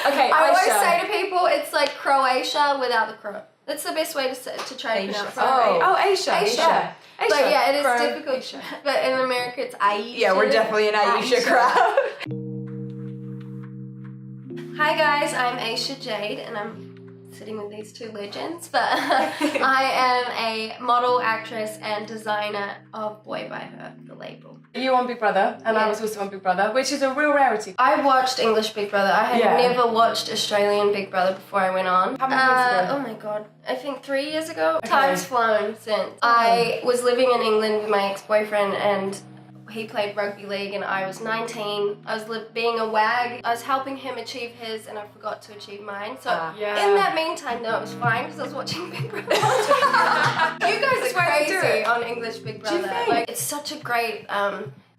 Okay, I always Aisha. say to people, it's like Croatia without the crow. That's the best way to try to pronounce it. Oh, Aisha. Aisha. Yeah. Aisha. But yeah, it is Crow. difficult. Aisha. But in America, it's Aisha. Yeah, we're definitely an Aisha crowd. Hi guys, I'm Aisha Jade, and I'm sitting with these two legends, but I am a model, actress, and designer of Boy By Her, the label. You on Big Brother, and I was also on Big Brother, which is a real rarity. I watched English Big Brother. I had never watched Australian Big Brother before I went on. How many years ago? Oh my god, I think 3 years ago. Okay. Time's flown since. I was living in England with my ex-boyfriend, and he played rugby league, and I was 19. I was being a wag. I was helping him achieve his, and I forgot to achieve mine. So in that meantime, though, it was fine because I was watching Big Brother. You guys are crazy on English Big Brother. Like, it's such a great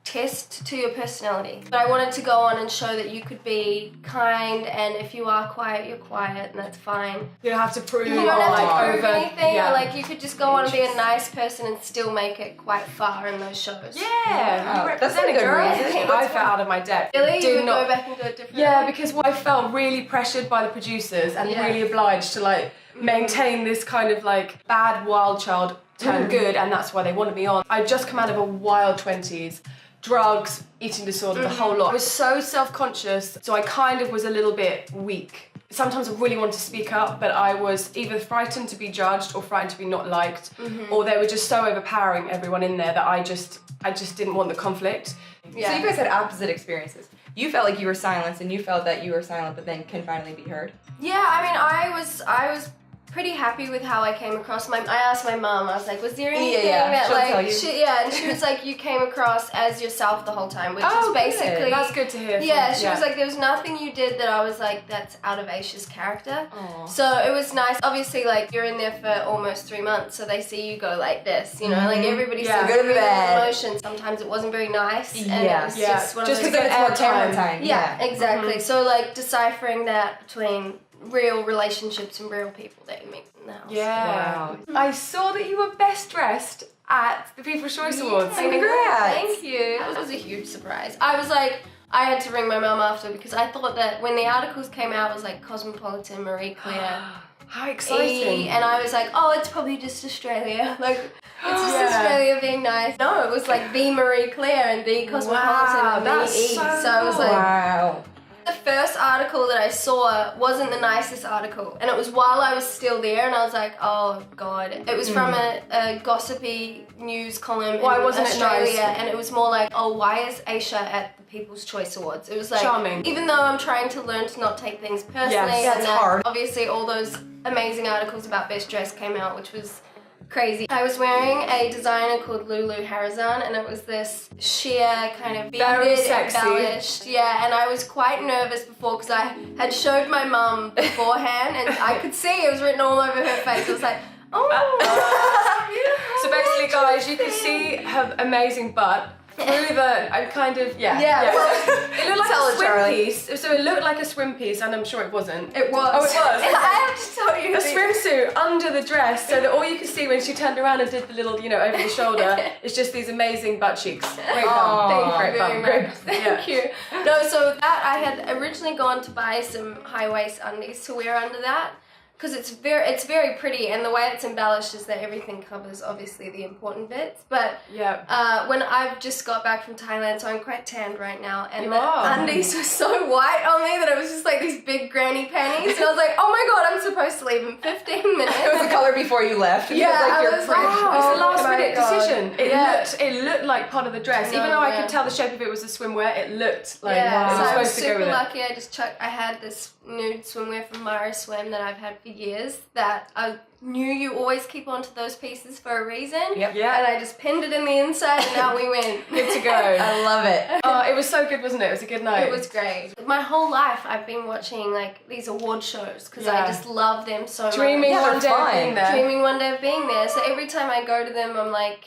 test to your personality. But I wanted to go on and show that you could be kind, and if you are quiet, you're quiet, and that's fine. You don't have to prove. You don't have to prove over anything. Yeah. Or like you could just go on and be a nice person and still make it quite far in those shows. Yeah, you that's a represent a good girl. reason. I felt out of my depth. Really? Did You would not- go back and do it differently? Yeah, because I felt really pressured by the producers and really obliged to like maintain this kind of like bad wild child turned good, and that's why they wanted me on. I'd just come out of a wild 20s, drugs, eating disorder, the whole lot. I was so self-conscious, so I kind of was a little bit weak. Sometimes I really wanted to speak up, but I was either frightened to be judged or frightened to be not liked, or they were just so overpowering, everyone in there, that I just didn't want the conflict. So you guys had opposite experiences. You felt like you were silenced, and you felt that you were silent, but then can finally be heard. Yeah, I mean, I was pretty happy with how I came across. I asked my mom, I was like, was there anything that she'll tell like, you. and she was like, you came across as yourself the whole time, which is basically... Good. That's good to hear. Yeah, she was like, there was nothing you did that I was like, that's out of Aisha's character. Aww. So it was nice. Obviously, like, you're in there for almost 3 months, so they see you go like this, you know, like everybody's so Good through bad. emotions. Sometimes it wasn't very nice, and it was just one of Just those... because it's more camera time. Yeah, exactly. So like deciphering that between real relationships and real people that you meet in the house. Yeah. Wow. I saw that you were best dressed at the People's Choice Awards. Congrats. Thank you. That was a huge surprise. I was like, I had to ring my mum after because I thought that when the articles came out, it was like Cosmopolitan, Marie Claire, How exciting. and I was like, oh, it's probably just Australia. Like, it's just Australia being nice. No, it was like the Marie Claire and the Cosmopolitan and the that's E. so So I was cool. like, Wow. the first article that I saw wasn't the nicest article, and it was while I was still there, and I was like, oh god. It was from a gossipy news column Why in wasn't it Australia, nice? and it was more like, oh, why is Aisha at the People's Choice Awards? It was like, Charming. even though I'm trying to learn to not take things personally, Yes, and that's hard. obviously all those amazing articles about Best Dress came out, which was crazy. I was wearing a designer called Lulu Harazan, and it was this sheer kind of Very beaded, sexy. embellished, and I was quite nervous before because I had showed my mum beforehand, and I could see it was written all over her face. I was like, oh. So basically, guys, you can see her amazing butt through the, I'm kind of, Yeah. It looked like Tell a it, swim Charlie. piece. So it looked like a swim piece, and I'm sure it wasn't. It was. Oh, it was. I have to tell you. A swimsuit under the dress, so that all you could see when she turned around and did the little, you know, over the shoulder, is just these amazing butt cheeks. Great bum. Thank you Great very bum. much. Thank you. No, so that I had originally gone to buy some high waist undies to wear under that. Because it's very pretty, and the way it's embellished is that everything covers obviously the important bits. But when I've just got back from Thailand, so I'm quite tanned right now, and You the are. undies were so white on me that it was just like these big granny panties, and I was like, oh my god, I'm supposed to leave in 15 minutes. It was the color before you left. Yeah, like I your was print. like, It was a last Oh my minute God. decision. It looked like part of the dress. No, Even though I yeah. could tell the shape of it was a swimwear, it looked like Yeah, it was so I was supposed to go super with it. lucky. I had this nude swimwear from Mara Swim that I've had for years that I knew you always keep onto those pieces for a reason. Yep. Yeah. And I just pinned it in the inside and out we went. Good to go. I love it. Oh, it was so good, wasn't it? It was a good night. It was great. My whole life I've been watching like these award shows because I just love them so much. Dreaming Yeah, one they're day of fun. being there. Dreaming one day of being there. So every time I go to them, I'm like,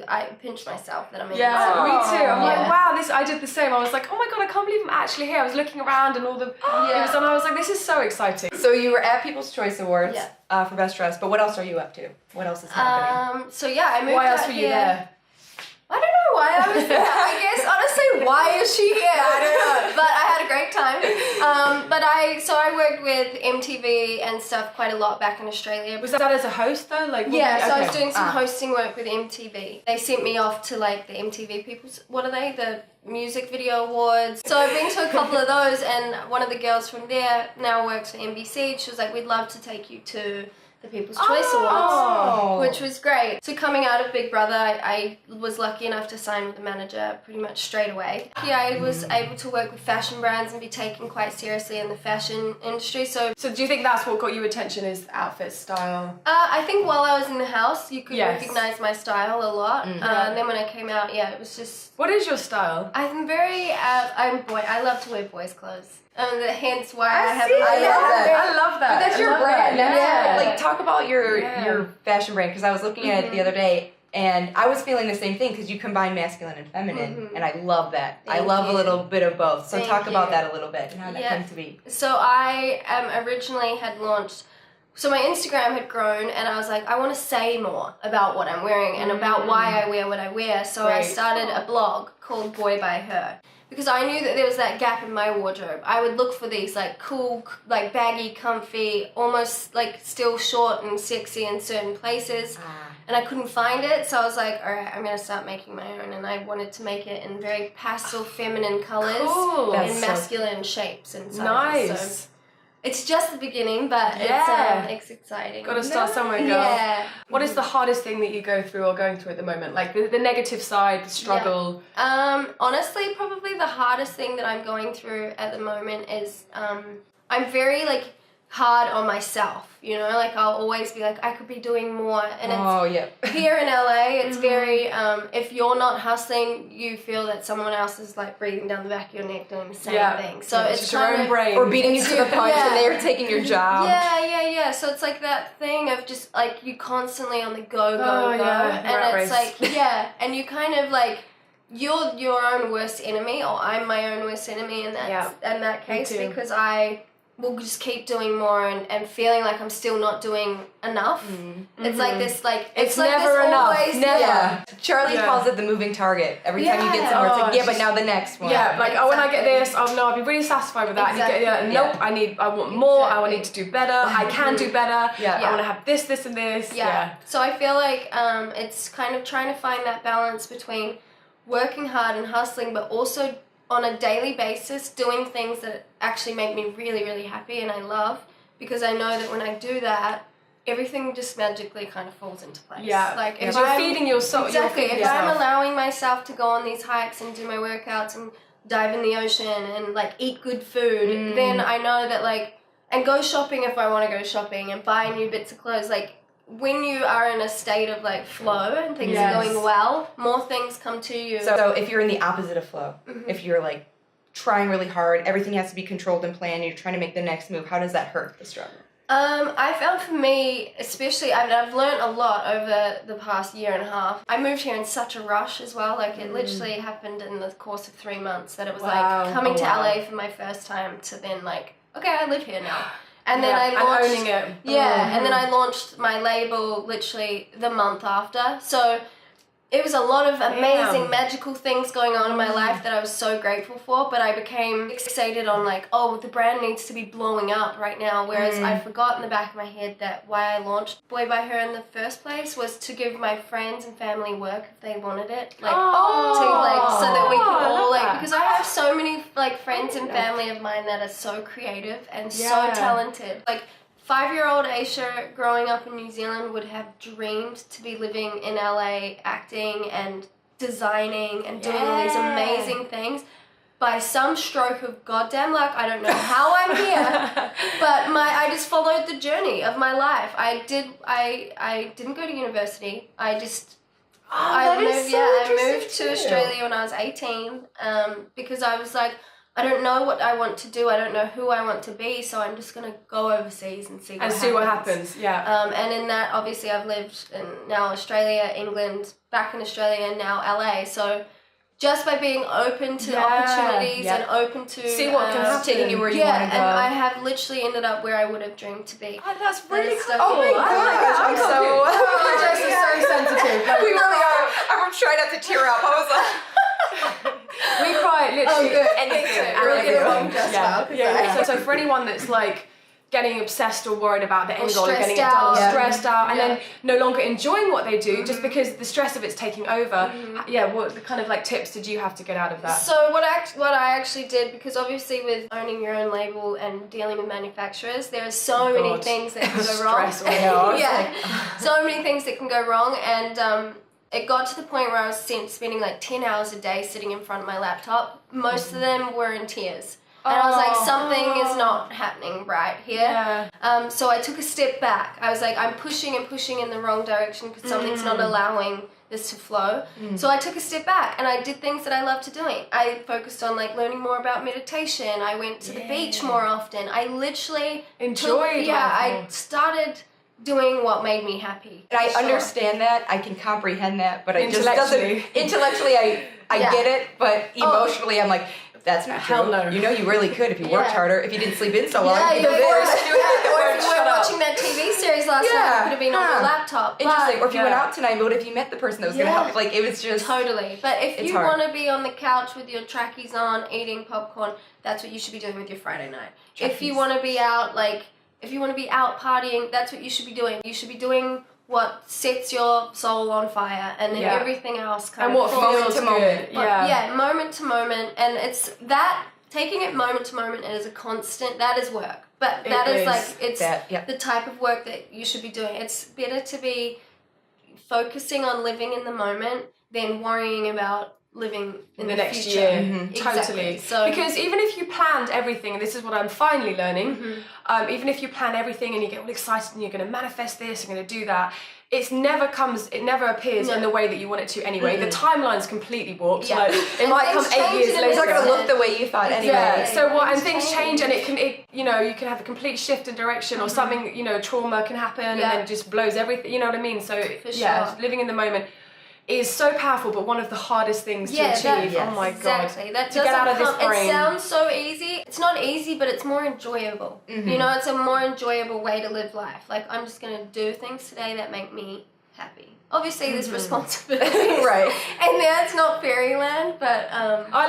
I pinch myself that I'm in. Yeah, me too. I'm like, Yeah. wow, I did the same. I was like, oh my god, I can't believe I'm actually here. I was looking around and all the, and I was like, this is so exciting. So you were at People's Choice Awards Yeah. For Best Dress, but what else are you up to? What else is happening? So yeah, I moved Why else out were you here. there? I don't know why I was there. I guess, honestly, why is she here? I don't know. But I had a great time. So I worked with MTV and stuff quite a lot back in Australia. Was that as a host though? Like Yeah, so I was doing some hosting work with MTV. They sent me off to like the MTV People's, what are they? The Music Video Awards. So I've been to a couple of those, and one of the girls from there now works for NBC. She was like, we'd love to take you to the People's Choice Awards, which was great. So coming out of Big Brother, I was lucky enough to sign with the manager pretty much straight away. Yeah, I was able to work with fashion brands and be taken quite seriously in the fashion industry. So do you think that's what got you attention, is outfit style? I think while I was in the house, you could recognize my style a lot. And then when I came out, it was just... What is your style? I'm very... I love to wear boys' clothes. Hence why I have... I love that. But that's your brand. Like, talk about your fashion brand, because I was looking at it the other day, and I was feeling the same thing, because you combine masculine and feminine, and I love that. I love a little bit of both. So talk about that a little bit and how that came to be. So I originally had launched... So my Instagram had grown, and I was like, I want to say more about what I'm wearing and about why I wear what I wear. So I started a blog called Boy by Her. Because I knew that there was that gap in my wardrobe. I would look for these like cool, like baggy, comfy, almost like still short and sexy in certain places. And I couldn't find it. So I was like, all right, I'm going to start making my own. And I wanted to make it in very pastel feminine colors and masculine shapes and sizes. Nice. So it's just the beginning, but it's exciting. Got to start somewhere, girl. Yeah. What is the hardest thing that you go through or going through at the moment? Like the negative side, the struggle? Honestly, probably the hardest thing that I'm going through at the moment is I'm very like hard on myself, you know, like I'll always be like, I could be doing more. And it's here in LA, it's very, if you're not hustling, you feel that someone else is like breathing down the back of your neck doing the same thing. So it's just your own brain. Or beating you to the punch and they're taking your job. Yeah. So it's like that thing of just like you constantly on the go. And it's like, and you kind of like, you're your own worst enemy, or I'm my own worst enemy in that case, because I will just keep doing more and feeling like I'm still not doing enough. It's like this, like it's like never this enough. Always, Never. Charlie calls it the moving target. Every time you get somewhere, it's like, but now the next one. Yeah, like when I get this, I'll be really satisfied with that. Exactly. And you get, I want more. I need to do better. I can do better. I want to have this, and this. So I feel like it's kind of trying to find that balance between working hard and hustling, but also on a daily basis doing things that actually make me really, really happy and I love, because I know that when I do that, everything just magically kind of falls into place. Like if you're feeding your soul. Exactly. If I'm allowing myself to go on these hikes and do my workouts and dive in the ocean and like eat good food, then I know that like, and go shopping if I want to go shopping and buy new bits of clothes, like when you are in a state of like flow and things are going well, more things come to you. So if you're in the opposite of flow, if you're like trying really hard, everything has to be controlled and planned, you're trying to make the next move, how does that hurt the struggle? I found for me, especially, I've learned a lot over the past year and a half. I moved here in such a rush as well. Like it literally happened in the course of 3 months that it was like coming to LA for my first time to then like, okay, I live here now. And then I launched, and owning it. And then I launched my label literally the month after. So it was a lot of amazing, magical things going on in my life that I was so grateful for, but I became fixated on like, oh, the brand needs to be blowing up right now, whereas I forgot in the back of my head that why I launched Boy by Her in the first place was to give my friends and family work if they wanted it, like to like so that we could all like, because I have so many like friends and family of mine that are so creative and so talented. Like 5-year-old Aisha growing up in New Zealand would have dreamed to be living in LA, acting and designing and doing all these amazing things. By some stroke of goddamn luck, I don't know how I'm here, but I just followed the journey of my life. I didn't go to university. I moved to Australia when I was 18 because I was like, I don't know what I want to do. I don't know who I want to be. So I'm just going to go overseas and see what happens. And in that, obviously, I've lived in now Australia, England, back in Australia, and now LA. So just by being open to opportunities and open to see what can happen. Taking you where you want to go. and I have literally ended up where I would have dreamed to be. Oh, that's really cool. Oh my gosh, I'm so... Jess is so sensitive. We really are. I'm trying not to tear up. I was like... We cry literally anything. Really Anything. wrong just now. So for anyone that's like getting obsessed or worried about the end goal or getting it stressed done or out. stressed out and then no longer enjoying what they do just because the stress of it's taking over, what kind of like tips did you have to get out of that? So what I actually did, because obviously with owning your own label and dealing with manufacturers, there are so many things that can go wrong. So many things that can go wrong, and it got to the point where I was spending like 10 hours a day sitting in front of my laptop. Most of them were in tears. And I was like, something is not happening right here. So I took a step back. I was like, I'm pushing and pushing in the wrong direction because something's not allowing this to flow. So I took a step back and I did things that I loved doing. I focused on like learning more about meditation. I went to the beach more often. I literally enjoyed I started doing what made me happy. And I understand that, I can comprehend that, but I just doesn't... Intellectually, I get it, but emotionally, I'm like, that's not true. Hell no. You know, you really could if you worked harder, if you didn't sleep in so long. Yeah, you could do this. or if you weren't watching that TV series last night, you could have been on your laptop. Interesting. Or if you went out tonight, what if you met the person that was going to help? Like, it was just... Totally. But if you want to be on the couch with your trackies on, eating popcorn, that's what you should be doing with your Friday night. If you want to be out, if you want to be out partying, that's what you should be doing. You should be doing what sets your soul on fire, and then everything else kind of feels to moment. Moment to moment, and it's that taking it moment to moment is a constant. That is work, but that is like it's the type of work that you should be doing. It's better to be focusing on living in the moment than worrying about living in the next future. year. Totally. So because even if you planned everything, and this is what I'm finally learning, even if you plan everything and you get all excited and you're going to manifest this, you're going to do that, it never appears in the way that you want it to anyway. The timeline's completely warped. Like, it might come 8 years later. It's not going to look the way you thought anyway. And things change, and you can have a complete shift in direction, or something, trauma can happen and then just blows everything, you know what I mean? So living in the moment is so powerful, but one of the hardest things to achieve. Oh my god! That to get out of this brain. It sounds so easy. It's not easy, but it's more enjoyable. You know, it's a more enjoyable way to live life. Like, I'm just gonna do things today that make me happy. Obviously, there's responsibilities, right? And that's not fairyland, but I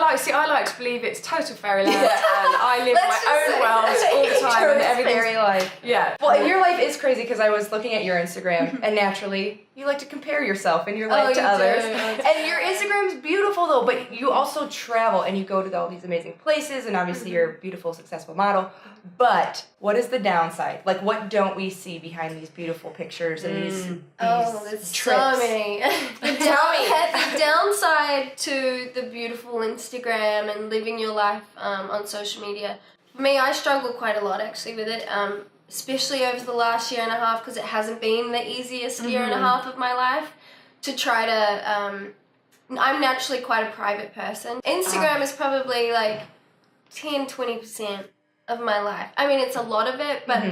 like to believe it's total fairyland, and I live my own world all the time, and everything's fairy life. Yeah. Well, and your life is crazy, because I was looking at your Instagram, and naturally, you like to compare yourself and your life to others. And your Instagram's beautiful though, but you also travel and you go to all these amazing places, and obviously you're a beautiful, successful model. But what is the downside? Like, what don't we see behind these beautiful pictures and these there's trips? So many. The downside to the beautiful Instagram and living your life on social media, for me, I struggle quite a lot actually with it. Especially over the last year and a half, because it hasn't been the easiest year and a half of my life, to try to, I'm naturally quite a private person. Instagram is probably like 10-20% of my life. I mean, it's a lot of it, but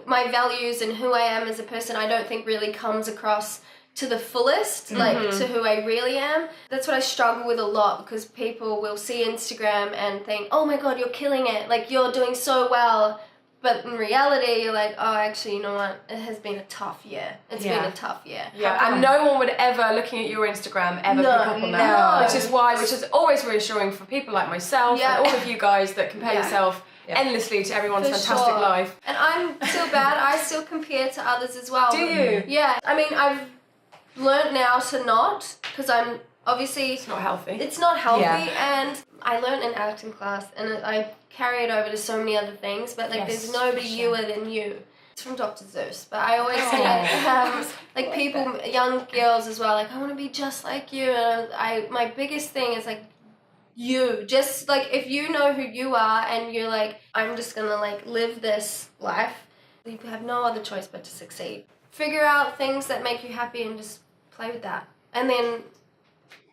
my values and who I am as a person, I don't think really comes across to the fullest, like to who I really am. That's what I struggle with a lot, because people will see Instagram and think, oh my god, you're killing it, like you're doing so well. But in reality, you're like, oh, actually, you know what? It has been a tough year. It's been a tough year. Yeah, and no one would ever, looking at your Instagram, ever pick up on that. Which is always reassuring for people like myself and all of you guys that compare yourself endlessly to everyone's fantastic life. And I'm still bad. I still compare to others as well. Do you? Yeah. I mean, I've learned now to not, because I'm obviously... It's not healthy. It's not healthy, and I learned in acting class, and I carry it over to so many other things, but like there's nobody newer than you. It's from Dr. Zeus, but I always say, like people, young girls as well, like I want to be just like you, and my biggest thing is like, you just like, if you know who you are and you're like, I'm just gonna like live this life, you have no other choice but to succeed. Figure out things that make you happy and just play with that, and then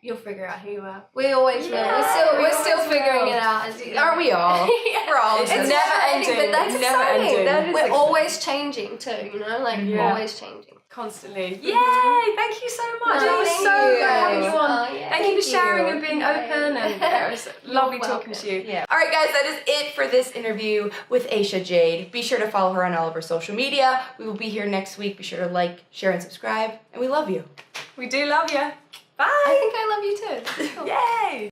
you'll figure out who you are. We always will. We're still figuring it out. Aren't we all? We're all. It's never ending. But that's never exciting. ending. We're always changing too, you know? Like, always changing. Constantly. Yay! Thank you so much. No, It was thank so you. good having you on. Oh, yeah, thank you for sharing and being Yay. open, and it was lovely You're talking to you. Yeah. All right, guys, that is it for this interview with Aisha Jade. Be sure to follow her on all of her social media. We will be here next week. Be sure to like, share, and subscribe. And we love you. We do love you. Bye. I think I love you too. This is cool. Yay!